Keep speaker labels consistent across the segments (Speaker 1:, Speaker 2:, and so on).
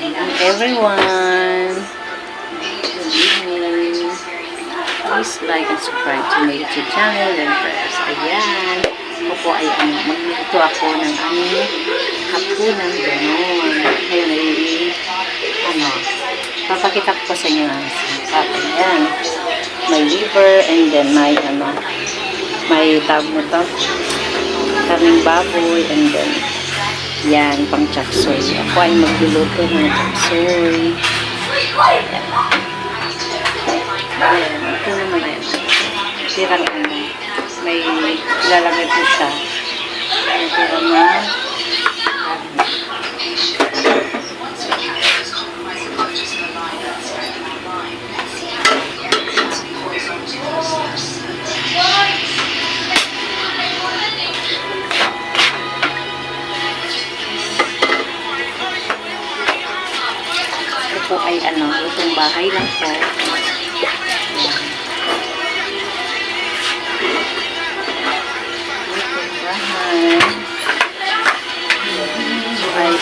Speaker 1: Everyone, good evening. Please like and subscribe to my YouTube channel and press. Ayan, ako po ay magluluto ako ng aming hapunan ganon. Ngayon ay papakita ko po sa inyo ang sangkap. Ayan, may liver and then may tawag mo to, karning baboy and then yan, pang chapsoy. Ako ay magluluto ng chapsoy. Ayan. Ayan, ito naman ay tirang may ilalagay po siya. May tirang po ay lutong bahay lang po. Lutong bahay. So ay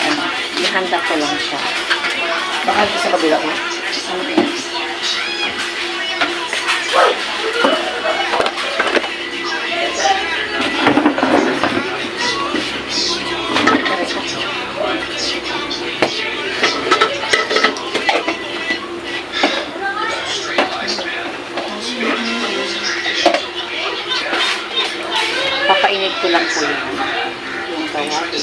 Speaker 1: ihanda ko lang siya. Baka sa kabila ko. Papainit ko lang po yung kawali.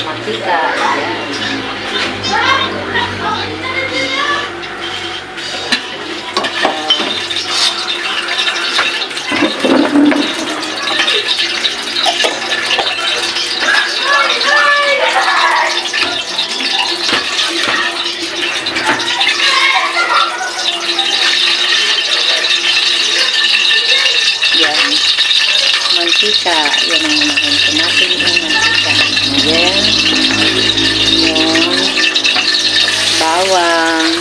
Speaker 1: Mantika. Mantika, yan ang unahin natin yung mantika. Ayan, yung bawang,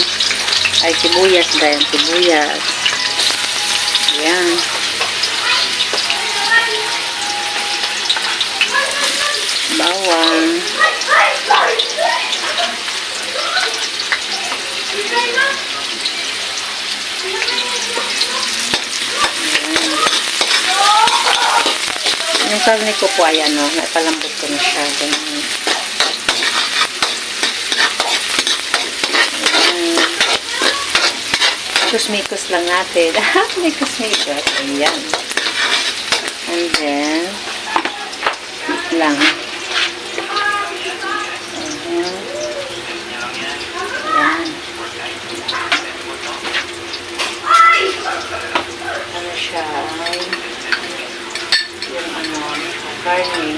Speaker 1: ay sibuyas ba yan? Sibuyas. Ayan. Bawang. Yung karne ko po ay napalambot ko na siya. Ganyan. Kusmikos lang natin. May kusmikos. Ayan. And then, lang. Ayan. Ano siya? Yung karne.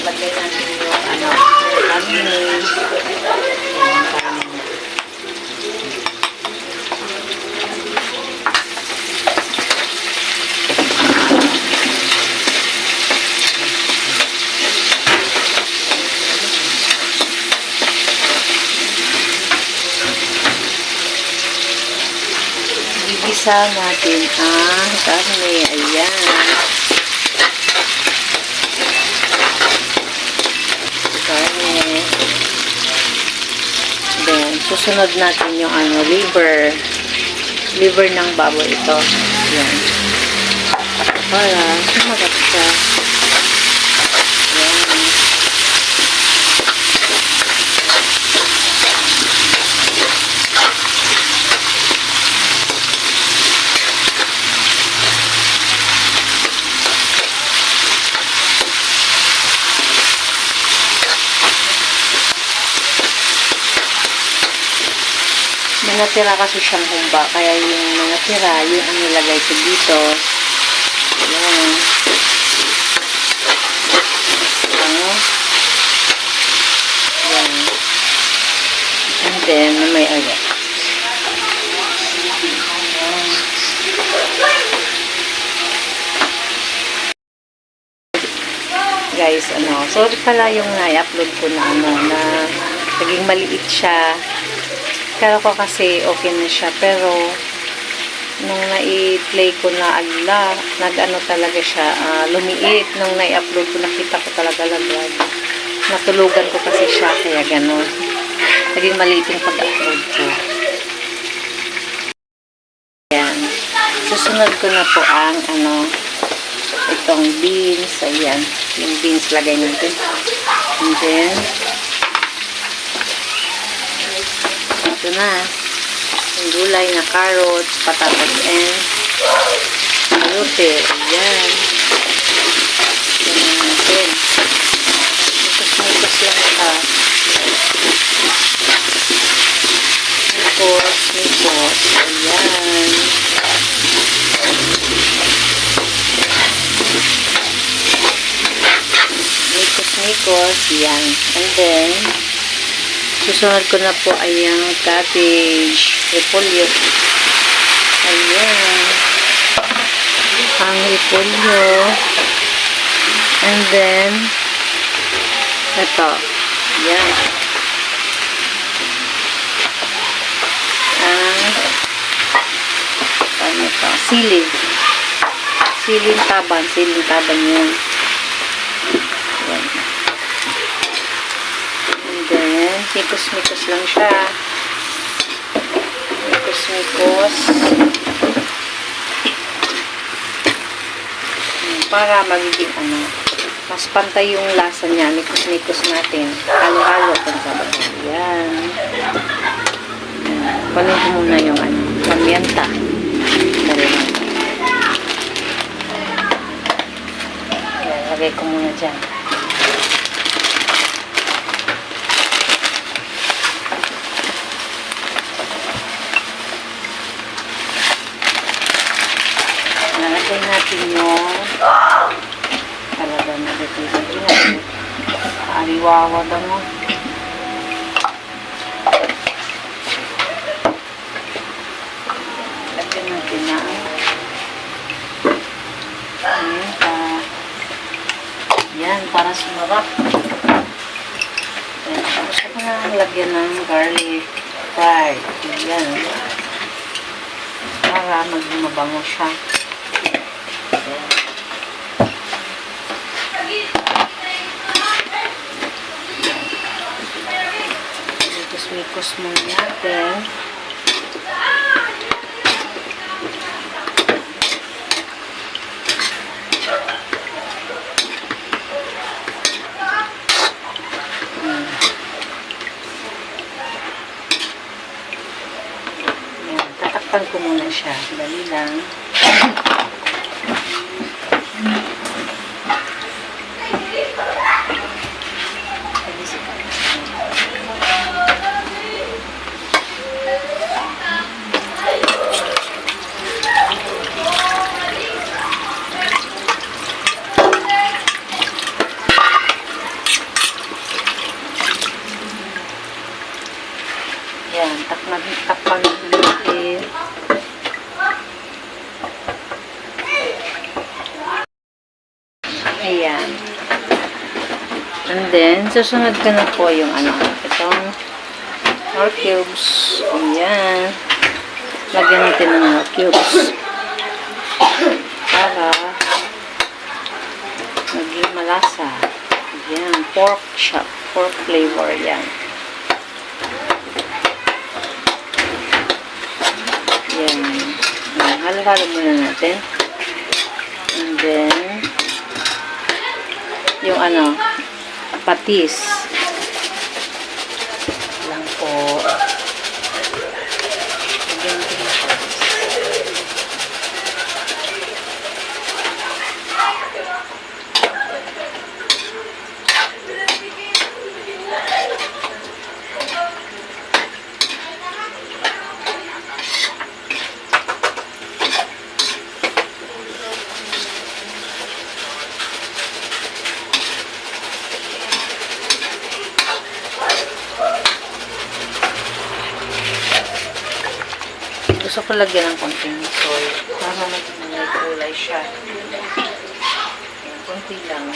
Speaker 1: Lagay natin yung karne. Gigisa natin ang karne. Ayan. Then, susunod natin yung liver ng baboy ito. Yan. Para sumagat siya. Yan. May natira kasi siyang humba, kaya yung mga tira, yun ang nilagay ko dito. Ayan. Ayan. And then, may agad. Guys, sorry pala yung na-upload ko na na naging maliit siya. Kala ko kasi okay na siya, pero nung na-i-play ko na nag-ano talaga siya, lumiit. Nung na-i-upload ko, nakita ko talaga laglag. Natulugan ko kasi siya, kaya gano'n. Naging maliit yung pag-upload ko. Ayan. Susunod ko na po ang, itong beans. Ayan. Yung beans lagay natin. And then, ito na. Yung gulay na carrots, patatas, and salute. Ayan. Ayan natin. Mitos lang ito. Mikos. Ayan. Mikos. Yan. And then, susunod ko na po ay yung cabbage, repolyo. Ayan. Ang repolyo. And then, ito. Yan. Ano ito? Siling. Siling taban yun. Yan. And then, mikos lang siya. Mikos. Para magiging mas pantay yung lasa niya. Mikos natin. Halo-halo kung sabi. Yan. Panin ko muna yung pamienta. Yan, lagay ko muna dyan. Nalagay natin yung talaga nalagay natin. Ariwawa daw mo. Lagyan natin na yan, para sumarap. Tapos ako na lagyan ng garlic fry. Yan. Para maging mabango siya. Yan. Mikos muna natin. Tatakpan ko muna siya. Dali lang. Yan, takpan natin. Ayan. And then, susunod ka na po yung itong nor cubes. Ayan. Lagyan natin ng nor cubes. Para maging malasa. Ayan, pork chop. Pork flavor yan. Yan. Halo-halo muna natin. And then, yung patis. Lang po. Lagyan natin ng patis. Gusto ko lagyan ng konting soy para may kulay siya. Ayan, konti lang.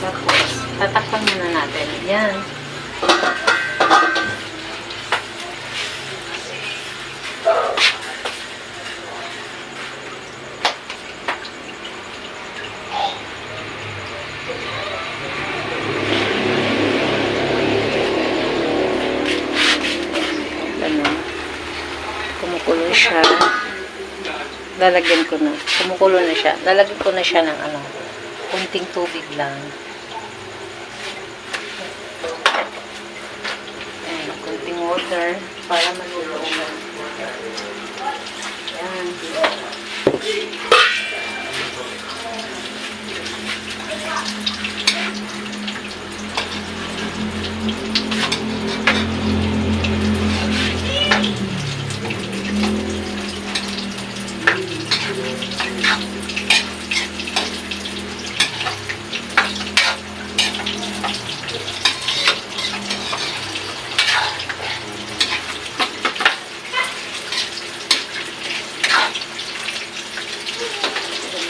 Speaker 1: Tapos, tatakpan muna natin. Yan. Ano, kumukulo siya. Lalagyan ko na. Kumukulo na siya. Lalagyan ko na siya ng ano, kunting tubig lang. Ayan, kunting water para maluluungan. Ayan.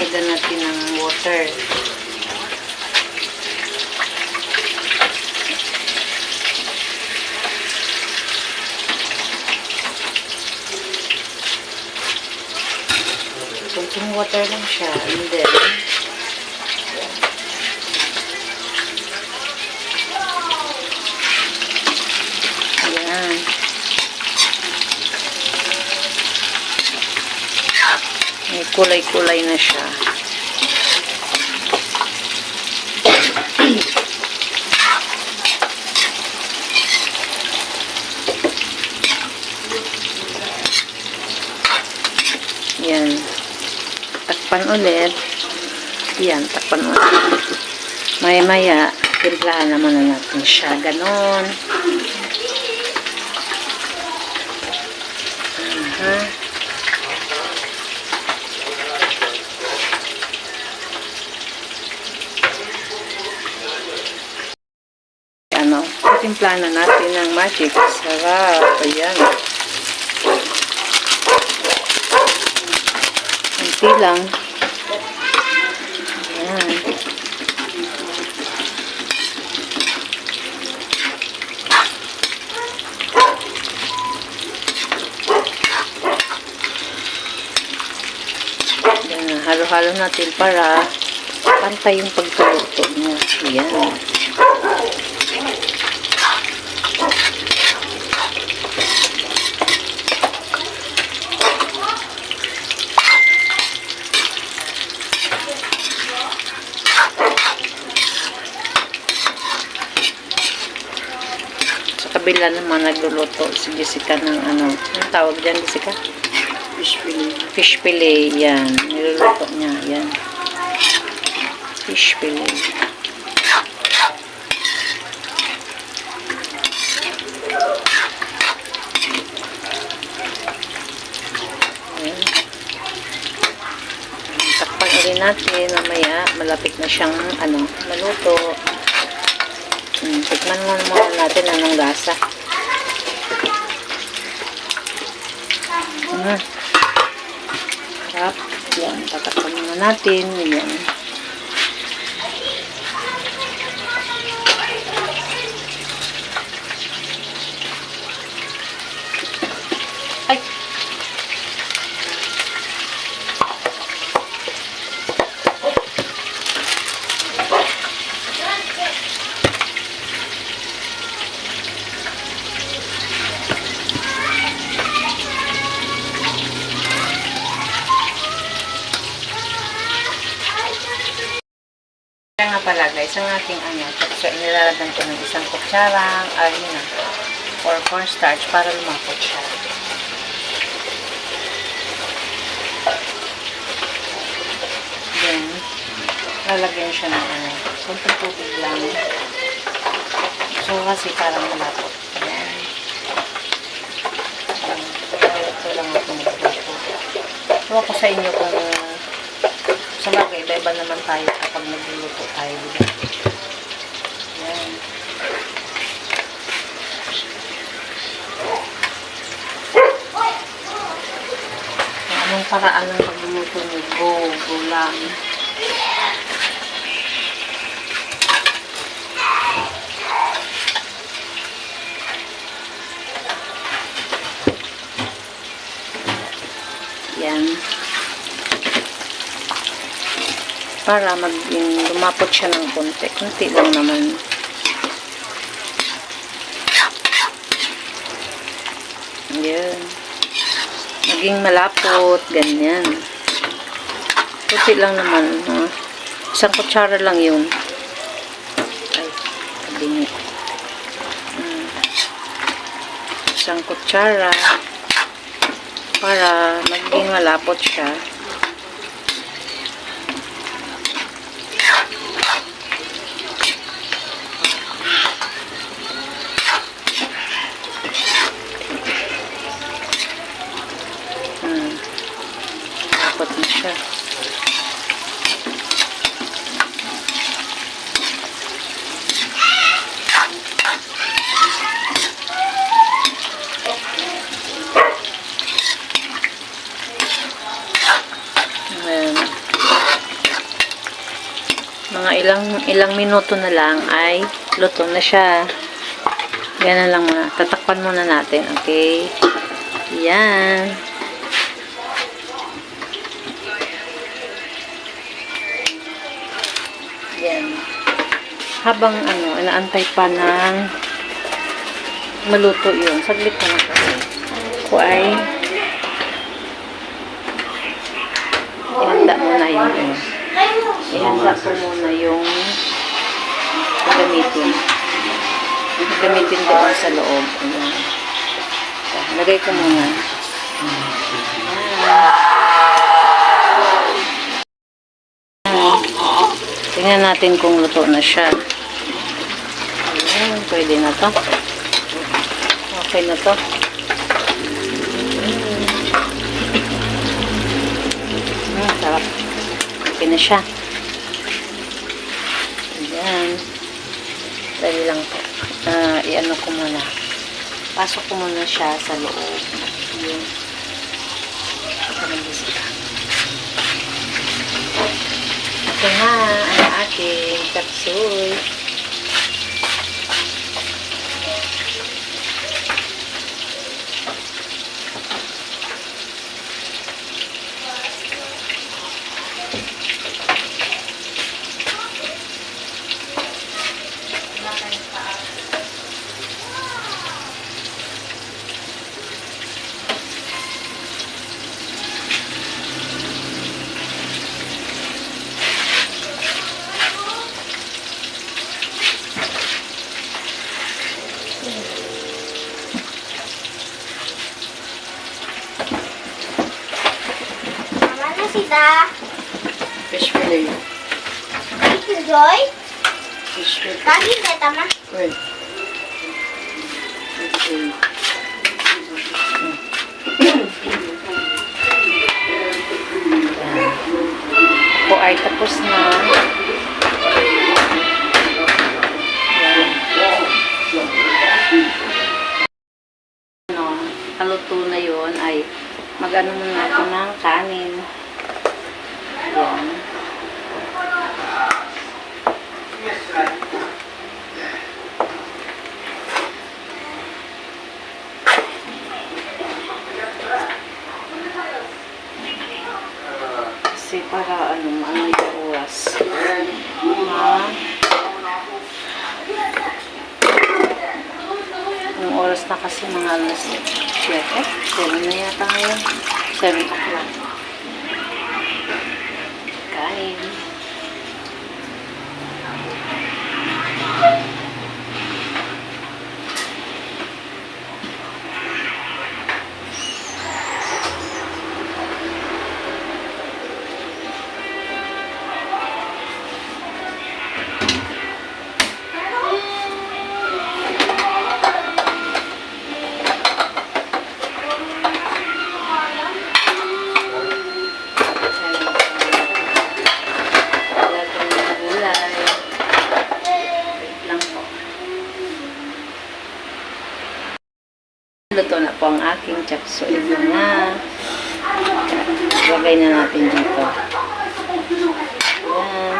Speaker 1: Lagyan natin ng water. Kunting water lang siya. And then, ayan. May kulay-kulay na siya. Yan. Takpan ulit. Yan, takpan ulit. Maya-maya, timplahan naman na natin siya. Ganon. Aha. Ano, timplahan na natin ng magic. Sarap. Ayan. Kunti lang. Ayan. Ayan, halo-halo natin para pantay yung pagkaluto niya. Ayan. Kabila naman nagluluto si Jessica ng ano, ang tawag dyan, Jessica?
Speaker 2: Fish fillet.
Speaker 1: Fish fillet, yan. Niluluto niya, yan. Fish fillet. Ayan. Takpan ulit natin, mamaya, malapit na siyang, ano, maluto. Tikman muna natin anong lasa. Sarap. Yan, tatakpan muna natin. Yan. Ay! Kaya nga pala guys, ang ating ano, so inilalagyan ko ng isang kutsarang harina or cornstarch para lumapot siya. Then, lalagyan siya ng ano, Konting tubig lang. So, kasi parang malapot. Ayan. Ito lang ako magluto. Ewan ko sa inyo kung sa bagay, iba-iba naman tayo kapag nagluluto tayo. Diba? Ayan. Anong paraan ng pagluluto nyo? Go lang. Yan. Para lumapot siya ng konti. Konti lang naman. Yan. Maging malapot. Ganyan. Konti lang naman. Isang kutsara lang yun. Ay, kabingi. Isang kutsara. Para maging malapot siya. Malapot na siya. Mga ilang minuto na lang ay luto na siya. Ganun lang muna. Tatakpan muna natin. Okay. Yan. Yan. Habang inaantay pa ng maluto yun. Saglit na lang kasi. Ako ay ihanda muna yung ihanda ko muna yung gagamitin doon sa loob. Ayan. Lagay ko muna. Tingnan natin kung luto na siya. Ayan, pwede na to. Okay na to. Sarap. Okay na siya. Ayan. Dali lang po. I-ano ko muna. Pasok ko muna siya sa loob. Ayan. Ito na ang aking kapsul.
Speaker 3: Sita.
Speaker 2: Fish fillet.
Speaker 3: Itu Joy.
Speaker 2: Fish fillet.
Speaker 3: Lagi beta mah.
Speaker 2: Wait. Okay.
Speaker 1: Ako ay tapos na. Kaluto na yun ay mag-ano muna ako ng kanin. Yan. Kasi para ano yung oras. Yung oras na kasi mga alas 7 na yata ngayon. 7 o'clock. Kain. Luto na po ang aking chop suey na. Lagay na natin dito. Ayan.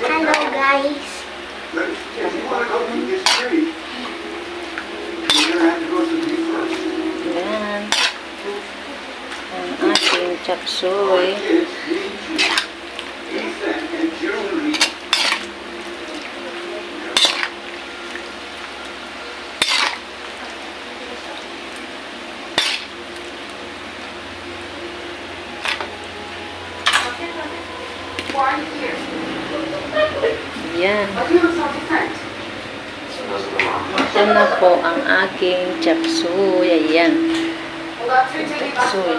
Speaker 3: Hello guys.
Speaker 1: Ayan. Ang ating chop suey. Ayan. Ito na po ang aking chop suey. Ayan. Chop suey.